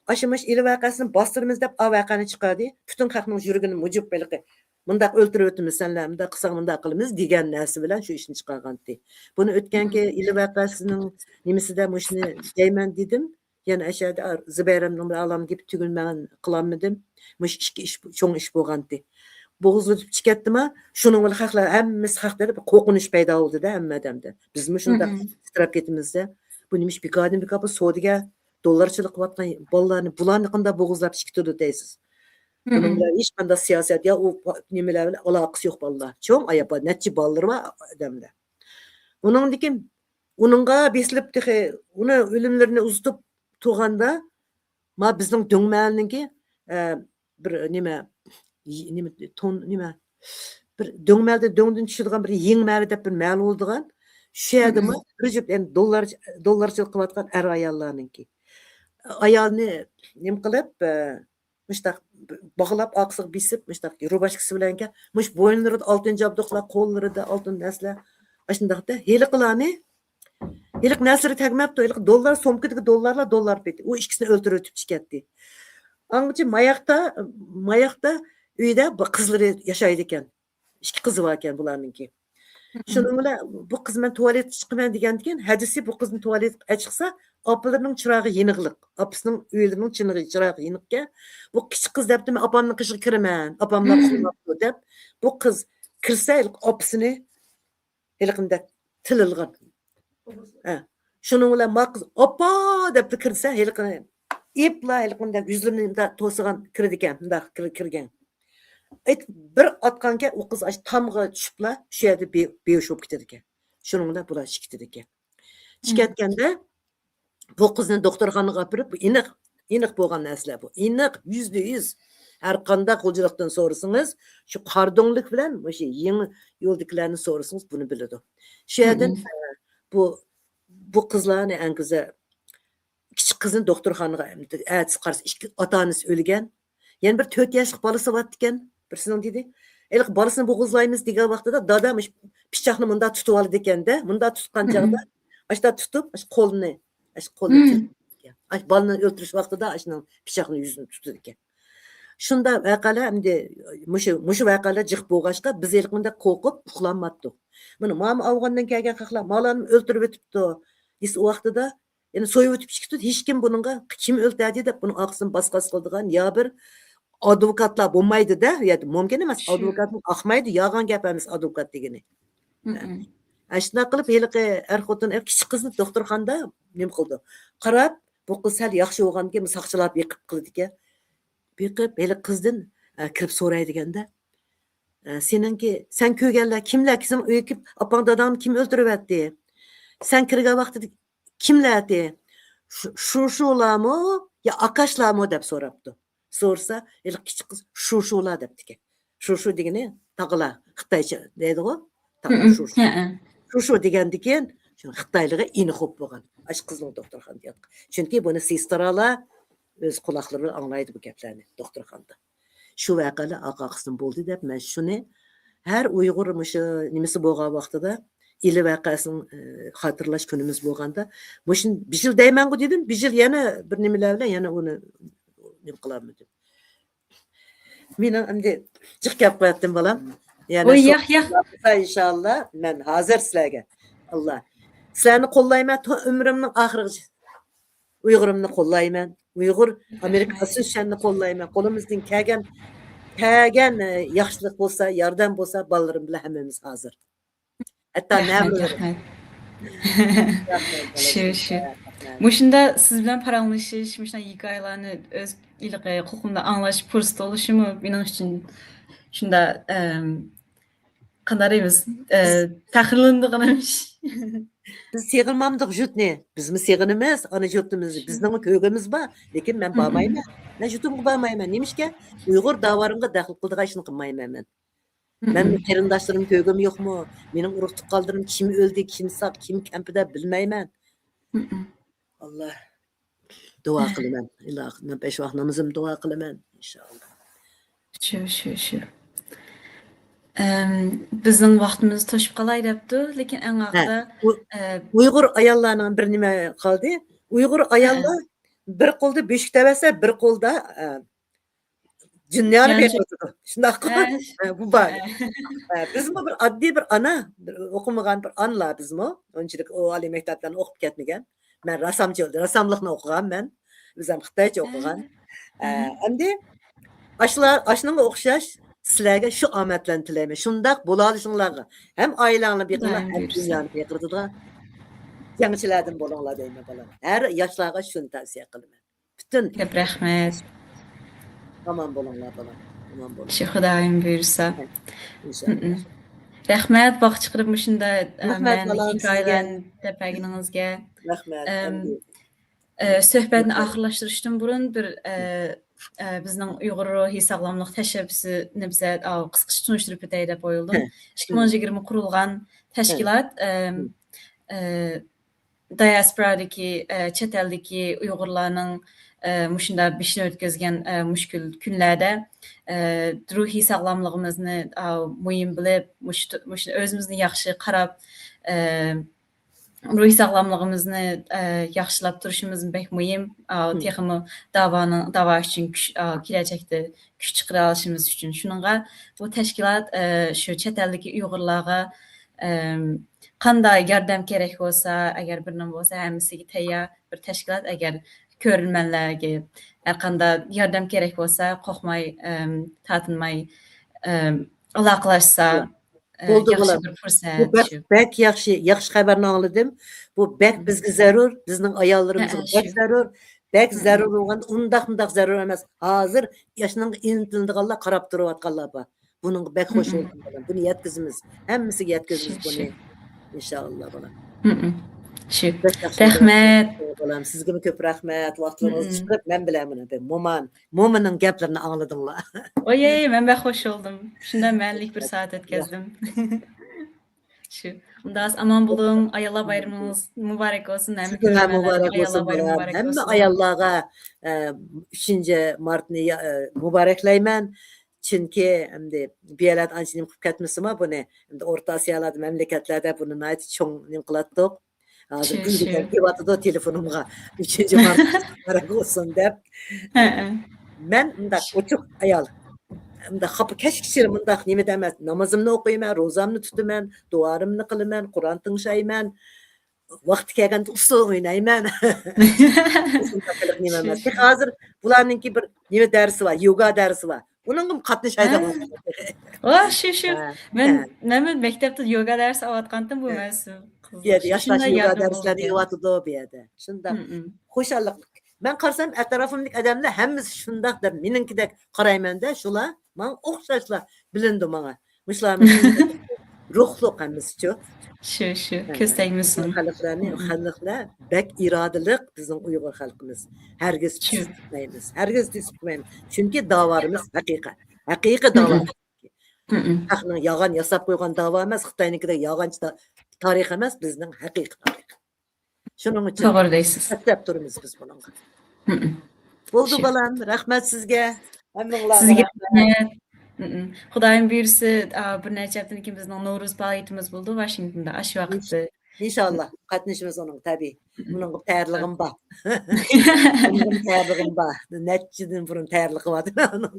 Aşımış ili vakasını bastırımız deb a vakani çıkardı. Bütün kalkının yürügünü mucub belki Mundaq o'ltirib o'timiz senlar, mundaq qilsang mundaq qilamiz degan narsa bilan shu ishni chiqargandi. Buni o'tganki ili vaqasining nimasida mushni deyman dedim. Yana aşağıda Zübeyir'in alam gibi tügülmen kılanmadım. Muş iş, çoğun iş boğandı. Boğuz ötüp çıkarttım şunun ol haklar hemmimiz hakları korkunuş payda oldu da hemmedemde. Biz mi şunda strap getimizde bu neymiş bir kadın bir kapı Suudiga dollarçılık vatkan ballarını bulanıkında boğuzlap çıktırdı deysiz. Bununla hiç bende siyaset ya o nemelerle alakası yok ballar. Çoğun ayapa netçi balları var adamda. Onun dikim onunla beslip de onu ölümlerini uzutup tuğanda ma bizning döngmelininki bir nime ton nime bir döngmelde döngdün düşürgen bir yengmeli dep bir mal oldugan şu yerda bir jüp yani dollarçılık kılatgan er ayallarınki ayalını nim kılıp müştak bağlap aksık bisip müştak rubaşkısı bilenke müş boyunları da altın jabdıklar kolları da altın nesle aşındakta heli kılani Elik nasırı tegmepti, elik dollar, somkadaki dollarla dollar peti. O ikisini öldürüp ötüp çıkarttı. Anlıcı mayakta üyde kızları yaşaydı iken. İki kızı varken bularınki. Şununla bu kız ben tuvalet çıkımen degen hadisi bu kızın tuvalet çıksa apalarının çırağı yeniqlik. Apısının üyelerinin çırağı yeniqke. Bu küçük kız depti, apamın kışı kirimen. Apamlar kullanıp dep. Bu kız kirse apısını elikinde tılılgan. Şunun bilan maqız opa deb kirsa heliqini ipla heliqinde yüzlerini de to'sigan kirdi ekan, bundaq kirgan. Bir atqanka o qiz tamga tushibla shu yerda behush bo'lib ketadi ekan. Şunun bilan bular chiqdi ekan. Chiqayotganda bu qizni doktorxonaga olib borib, aniq bo'lgan narsalar bu. Aniq %100 har qanday xo'jalikdan so'rasangiz, shu qardonlik bilan o'sha yangi yo'ldagilarni so'rasangiz buni biladi. Shu yerdan bu kızlarni ankize küçük kızın doktorxonaga ertesi qarasa ikki ota-onasi o'lgan. Yana bir 4 yoshlik bolasi bor ekan. Birsinin dedi. Elik bolasini bo'g'izlaymiz degan vaqtida dadamış pichoqni munda tutib oldi ekanda, munda tutgan chog'da ashta tutib, qo'lni bolani o'ltirish vaqtida ashning pichoqni yuzini tutdi ekan. Shunda vaqalar endi mushu vaqalar jiq bo'lg'achqa biz elikmanda qo'rqib uxlanmatdik. Mana mama Afg'ondan kelgan qaqlar malarni o'ltirib o'tibdi. Biz o vaqtida yani so'yib o'tib chiqdi. Hech kim buningga kim o'ltirdi deb buni oqsin basqas qildigan ya bir advokatlar bo'lmaydi-da, ya mumkin emas. Advokatni aqmaydi, yolg'on gap emas advokat degani. Ashuna qilib heliqi xotin kichik qizni doktorxonada nim qildi. Qarab, bu qiz sal yaxshi bo'lganki, saqchilar beqib qildi ekan. Beqib heli qizdan kirib so'raydi deganda seningki sen ko'rganlar kimlar kizim uyga opang dadam kim o'ltiribdi? Sen kirgan vaqtida kimlardi? Shu-shularmi yo akashlarmi deb so'rabdi. So'rsa, el kichik qiz shu-shular debdi. Shu-shu degani taqla Xitoycha deydi-ku. Taqla shu-shu. Shu-shu degandikan, shu Xitoyliga ini xo'p bo'lgan. Ash qizning doktorxonada yotgan. Chunki buni sestralar o'z quloqlari bilan anglaydi bu gaplarni doktorxonada. Shu vaqalar aqaqsin bo'ldi deb men shuni har Uyg'ur nimasi bo'lgan vaqtida ili vaqasini xotirlash kunimiz bo'lganda, mushin bir yil deyman-ku dedim, bir yil yana bir nimalar bilan yana uni nim qilaman. Men endi jiq gap qilyaptim bolam. Yana inshaalloh men hozir sizlarga Alloh sizlarni qo'llayman umrimning oxirigacha. Uyg'urimni qo'llayman. Uyg'ur Amerika Association'ni qo'llayman. Qo'limizdan kelgan yaxshilik bo'lsa, yordam bo'lsa, bolalarim bilan hammamiz hozir. Hatta rahmat. Shu. Mushunda siz bilan paranlashish, mushunda hikoyalarni o'z iliq huquqimda anglash fursati olishimi mening uchun shunda qanday deymiz, tahrirlandiqimiz. Biz seg'inmamdiq jutni. Bizmi seg'inimiz, ana jutimiz, bizning ko'gimiz bor, lekin men bormayman. Men jutimga bormayman. Nemishga Uyg'ur davorimga daxl qildigan ishni qilmayman men. Ben qarindoshlarım ko'gim yo'qmi? Mening urug' tuqqanlarim kim o'ldi, kim saq, kim kampida bilmayman. Allah duo qilaman. Ilohim peshvoh namozim duo qilaman inshaalloh. Shu. Bizning vaqtimiz to'shib qolay debdi, lekin eng oxirida Uyg'ur ayollarning bir nima qoldi. Uyg'ur ayollar bir qo'lda beshik tavasa, bir qo'lda Dünyani Yani bekliyordu. Şundaq bu var. He. Bizmi bir addiy bir ana, okumagan bir anlar bizmi. Önçilik o ali mektepten okup ketmegen. Men rassamcı oldu. Rassamlıkni okugan men. Bizem Xitaycha okugan. Endi aşının okşaş sizlarga şu omadlarni tilayman. Şundaq bo'la olishinglarga ham oilangni beqinglar, Xudoyim ham buyursa. dunyoni beqirdigan jangchilardan bo'linglar deyman bolam. Har yoshlarga shuni tavsiya qilaman. Bütün Ko'p rahmat. aman bo'linglar bolam. Aman bo'linglar. Shu Xudoyim buyursa. İnşallah. Rahmat vaqt chiqarib shunda Rahmat men bolam, hikoyalarni tapaginingizga. Rahmat. Söhbətni axırlaşdırışdan burun bir bizning Uyg'ur ruhiy sog'lomlik tashabbusini bizə qısqacha tushuntirib o'tay deb o'yladim. 2020 qurilgan tashkilot diasporadagi chet eldagi Uyg'urlarning mushunda bishni o'tkazgan mushkul kunlarda ruhiy sog'lomligimizni muhim bilib, o'zimizni yaxshi qarab ruhiy sog'lomligimizni yaxshilab turishimiz bek muhim. Texmi davo uchun kelajakda kuch chiqara olishimiz uchun. Shuningga bu tashkilot shu chet eldagi Uyg'urlarga qanday yordam kerak bo'lsa, agar bir nima bo'lsa, hammasiga tayyor bir tashkilot. Agar ko'rilmanlarga har qanday yordam kerak bo'lsa, qo'rqmay, tatinmay aloqalashsa Bo'ldi yaxshi bolam. bir Bu fursat. bek yaxshi xabarni angladim. Bu bek bizga zarur, bizning ayollarimizga bek zarur. Bek zarur bo'lganda undaq zarur emas. Hozir yoshning intildiganlar qarab turayotganlar bor. Buning bek xo'sh bo'ldim bolam. Buni yetkazimiz. Hammasiga yetkazimiz buni. İnşallah bolam. Shu. Rahmat. Bolam, sizga ko'p rahmat. Vaqtingizni chiqarib men bilan Mo'minning gaplarini angladinglar. Oy, men bek xo'sh oldum. Shunda menlik bir soat o'tkazdim. Shu. Undan aman bo'lin. Ayollar bayramınız muborak bo'lsin. Sizga muborak bo'lsin bolam. Hamma ayollarga 3 martni muboraklayman. Chunki endi biyalat anchinim qilib ketmasimi buni endi O'rta Osiyolarda mamlakatlarda buni nayt cho'ng nim qilatdik. Hozir kunga kelyapti telefonimga 3 mart muborak bo'lsin deb. Men undaq ochiq ayol. Unda xafa kashkishir mundaq nima demas. Namozimni o'qiyman, ro'zamni tutaman, duorimni qilaman, Qur'on tingshayman. Vaqti kelganda usul o'ynayman. Hozir bularninki bir nima darsi var, yoga darsi var. Bunun qatnashaydi. Shu. Men maktabda yoga darsi olayotgandim bu mavsum. Yoshlar yoga darslari yo'qotdi bu yerda. Shunda xo'shallik. Men qarsam atrofimdagi odamlar hammasi shundaq deb meninkidek qarayman-da, shular men o'xshashlar bilindi menga. Mushlar ruhliq hammasi-chu. Shu. Ko'z tegmasin. Xalqlar bek irodalik bizning Uyg'ur xalqimiz. Hargiz tutmaymiz. Hargiz tutmaymiz. Chunki davarimiz haqiqat. Haqiqiy davo. Haqning yolg'on yasab qo'ygan davo emas, Xitoynikida yolg'onchi tarix emas, bizning haqiqiy tarix. Shuning uchun to'g'ri deysiz. Deb turamiz biz bunga. Bo'ldi balam, rahmat sizga. Sizga rahmat. Xudoyim buyursa, bir necha haftadan keyin bizning Navro'z faoliyatimiz bo'ldi Washingtonda. Shu vaqtda inshaalloh qatnashimiz uning tabiiy. Buning tayyorlig'im bor. Buning tayyorlig'im bor. Nechidan burun tayyorlik qiladi uning.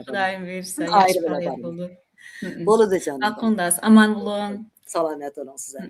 Xudoyim buyursa, yaxshi faoliyat bo'ldi. Bo'ladi jonim. Aqondas, aman bo'lin. Salomat bo'ling sizlar.